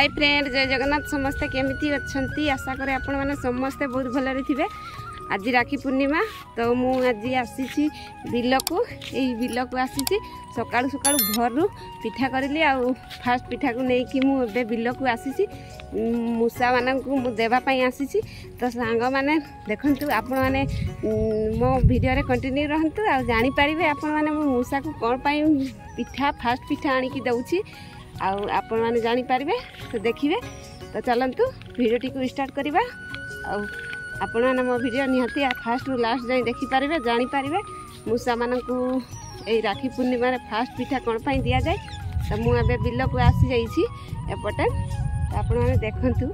Hi friend जय जगन्नाथ समस्ते केमिति अच्छंती आशा करे आपण माने समस्ते बहुत भलरे थिबे। आज राखी पूर्णिमा तो मु आज आसी बिल को यही बिल को आसी सकाळु सकाळु भरु पिठा करली आ फास्ट पिठा को नहीं कि मु बे बिल को आसी मूसा मान को देवा पई आसी तो सांग माने देखंतु आपण माने मो वीडियो रे कंटिन्यू रहंतु आ जानि परिबे आपण माने मु मूसा को कोन पई पिठा फास्ट पिठा आनी की दउची आपण माने जानि परिबे तो देखिबे। तो चलंतु वीडियो को स्टार्ट करिबा आपण माने मो वीडियो निहाती फास्ट रु लास्ट जाई देखि परिबे जानि परिबे मूसा मान को ए राखी पूर्णिमा रे फास्ट पिठा कोन पई दिया जाय। तो मु एबे बिल को आसी जाईछी एपटे आपण माने देखंतु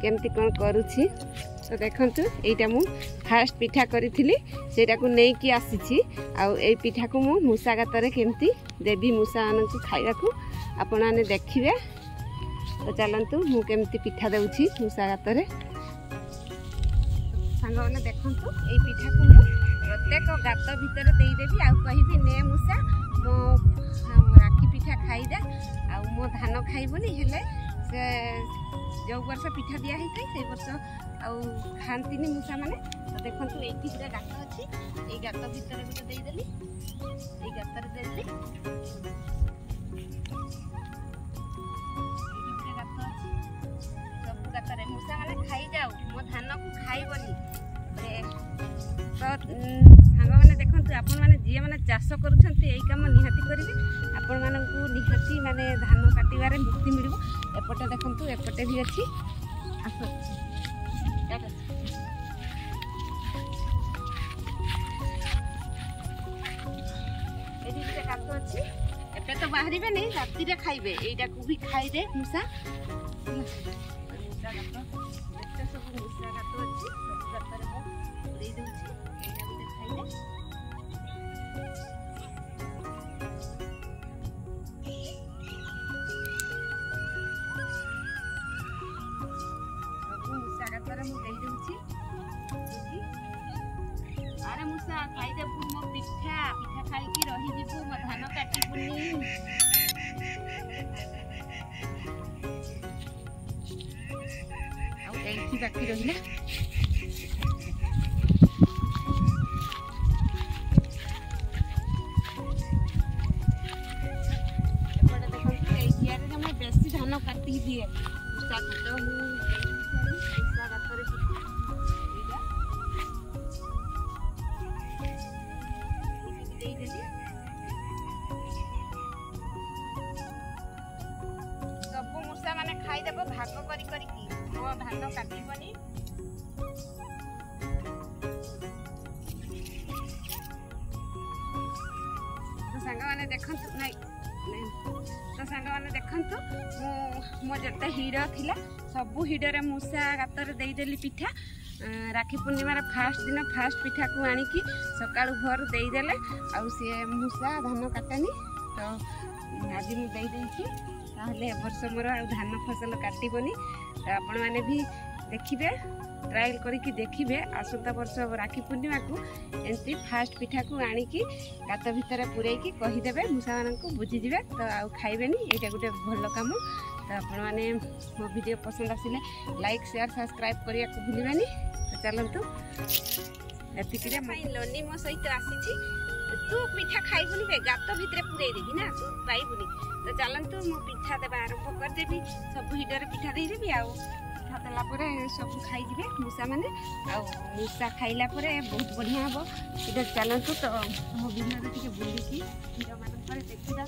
केमती कोन करूछि। तो देखंतु एटा मु फास्ट पिठा करिथिली सेटा को नै कि आसीछि आ ए पिठा को मु मूसा गातरे केमती देबी मूसा मान को खाइबा को आपण माने देखिबे। तो चलंतु मु केमती पिठा देउछि मूसा गातरे सांग माने देखंतु ए पिठा को मु प्रत्येक गात भितर देई देबी आ कहिबी ने मूसा मो राखी पिठा खाइ दे आ मो धान खाइबोनी हेले से जो वर्ष पिठा दिया है से वर्ष खाती मूसा मैंने। तो देखो ये गात अच्छी ये गात भितर गोटे देदेली ये गातर देदेली गात अच्छी सब गातर मूसा मैंने खाई जाऊ मो धान को खाइबनी। तो सांग मैंने देखो आपण मैंने जी मैंने चाष करुँच निहाती करेंगे आपण मानक निहाती माने धान काटिबारे मुक्ति मिल। एपटे देखो एपटे भी अच्छी गात अच्छी एपे तो बाहर नहीं राति रे खाइबे एटा को भी खाई दे मूसा मूसा गात एते सब मूसा गात अच्छी सब गात रे दे दउची एटा भी खाई दे। अरे मूसा खाईदेबू मो पिठा पिठा खाई रही जीवु मो धान काटिबुनी। आउ एठी बाकी रहिला एपटे देखो एठी आरे हम बेसी धान काटी दिए मूसा को तो मूसा गातरे सब मूसा माने खाईदेव भाग करी करी मो धान काटिबनी। तो सांग माने देखंतु नहीं तो सांग माने देखंतु मो जते हिडो थिला सब हिडो रे मूसा गातर देई देली पिठा राखी पूर्णिमार फास्ट दिन फास्ट पिठा को आनिकी सकाळु भर देई देले आ से मूसा धान काटेनी। तो आज मु देई देइछि ताहले वर्ष मोर धान फसल काटिबनी। तो आपण माने भी देखिबे ट्रायल करके देखिबे आसंता वर्ष राखी पूर्णिमा को एंती फास्ट पिठा को आनिकी गात भितर पुरैकी कहिदेबे मूसा मान को बुझीजिबे तो आ खाइबेनी एटा गोटे भल काम। तो आपण माने मो वीडियो पसंद आसिले लाइक शेयर सब्सक्राइब करिया को भूलिबानी। तो चलंतु एतिकिरे लोनी मो सहित आसीछि तू पिठा खाइबुनी बे गात भितर पुरै देबी ना तू पाइबुनी। तो चलंतु मो पिठा देबा आरंभ कर देबी सब हिडर पिठा दे देबी आ पिठा देला परे सब खाइ जिवे मूसा माने आ मूसा खाइला परे बहुत बढ़िया हबो। इधर चलंतु तो मो वीडियो रे टिके बुलिकी वीडियो मान पर देखिदा।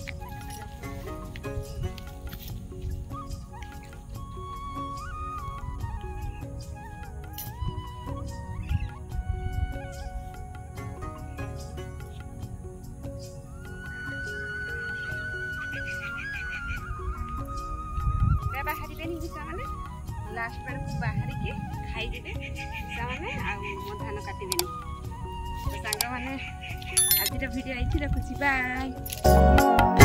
बाहरी बेनी मूसा माने लास्ट बेर को बाहरी के खाई देबे मूसा माने आ मो धान काटिबेनी। तो सांग माने आज वीडियो आइछि रखुछि बाय।